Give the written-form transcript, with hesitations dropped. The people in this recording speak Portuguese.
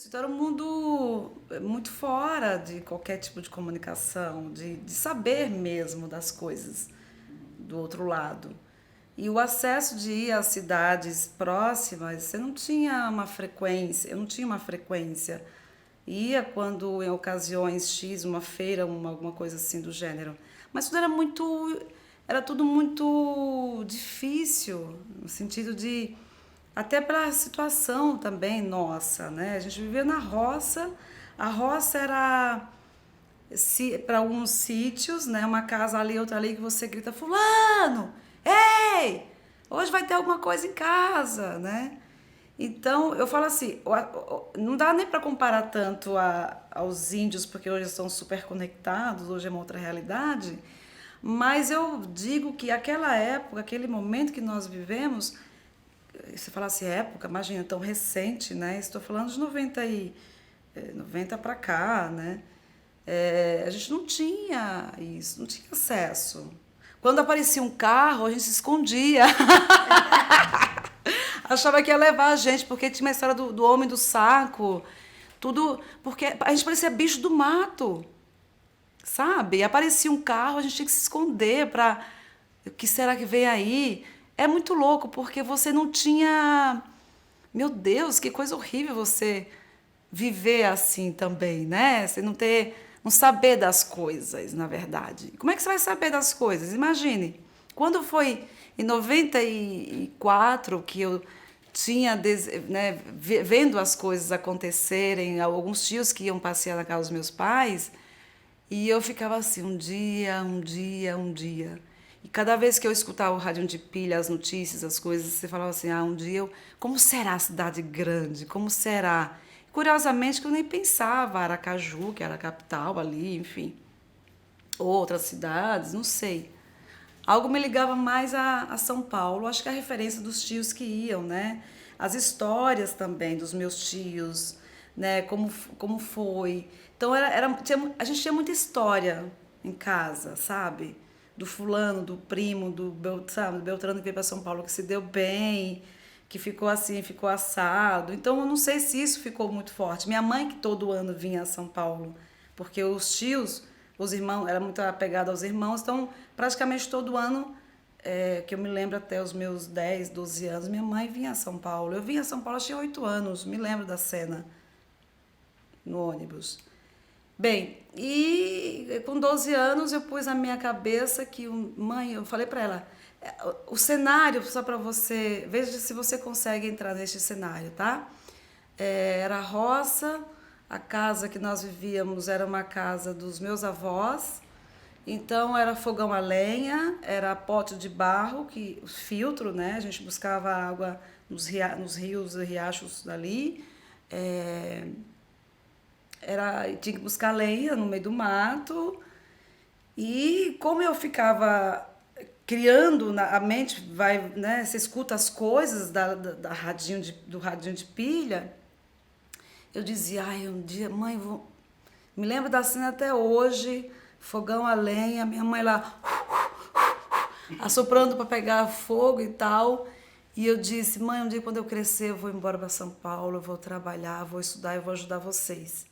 Então era um mundo muito fora de qualquer tipo de comunicação, de saber mesmo das coisas do outro lado. E o acesso de ir às cidades próximas, você não tinha uma frequência, eu não tinha uma frequência. Ia quando em ocasiões X, uma feira, alguma coisa assim do gênero. Mas tudo era tudo muito difícil, no sentido de, até pela situação também nossa, né? A gente vivia na roça, a roça era para alguns sítios, né? Uma casa ali, outra ali, que você grita, fulano, ei, hoje vai ter alguma coisa em casa, né? Então, eu falo assim, não dá nem para comparar tanto aos índios, porque hoje estão super conectados, hoje é uma outra realidade, mas eu digo que aquela época, aquele momento que nós vivemos, você fala assim, época, imagina, tão recente, né? Estou falando de 90 para cá, né? A gente não tinha isso, não tinha acesso. Quando aparecia um carro, a gente se escondia. Achava que ia levar a gente, porque tinha uma história do homem do saco, tudo, porque a gente parecia bicho do mato, sabe? E aparecia um carro, a gente tinha que se esconder para o que será que vem aí? É muito louco, porque você não tinha. Meu Deus, que coisa horrível você viver assim também, né? Você não ter, não saber das coisas, na verdade. Como é que você vai saber das coisas? Imagine, quando foi em 94 que eu tinha, né, vendo as coisas acontecerem, alguns tios que iam passear na casa dos meus pais, e eu ficava assim, um dia, um dia, um dia. E cada vez que eu escutava o rádio de pilha, as notícias, as coisas, você falava assim, um dia eu... Como será a cidade grande? Como será? Curiosamente, que eu nem pensava, Aracaju, que era a capital ali, enfim. Outras cidades, não sei. Algo me ligava mais a São Paulo, acho que a referência dos tios que iam, né? As histórias também dos meus tios, né? Como foi. Então a gente tinha muita história em casa, sabe? Do fulano, do primo, sabe? Do Beltrano que veio para São Paulo, que se deu bem, que ficou assim, ficou assado. Então eu não sei se isso ficou muito forte. Minha mãe que todo ano vinha a São Paulo, porque os tios, os irmãos, era muito apegada aos irmãos, então praticamente todo ano, que eu me lembro até os meus 10 12 anos, minha mãe vinha a São Paulo. Eu vinha a São Paulo, eu tinha 8 anos, me lembro da cena no ônibus. Bem, e com 12 anos eu pus na minha cabeça que, mãe, eu falei para ela, o cenário, só para você, veja se você consegue entrar neste cenário, tá? Era a roça, a casa que nós vivíamos era uma casa dos meus avós, então era fogão a lenha, era pote de barro, que filtro, né? A gente buscava água nos rios e riachos dali. É, tinha que buscar lenha no meio do mato. E como eu ficava criando a mente, vai, né? Você escuta as coisas do radinho de pilha. Eu dizia, ai, um dia, mãe, me lembro da cena até hoje, fogão a lenha, minha mãe lá assoprando para pegar fogo e tal. E eu disse, mãe, um dia quando eu crescer, eu vou embora para São Paulo, eu vou trabalhar, vou estudar, eu vou ajudar vocês.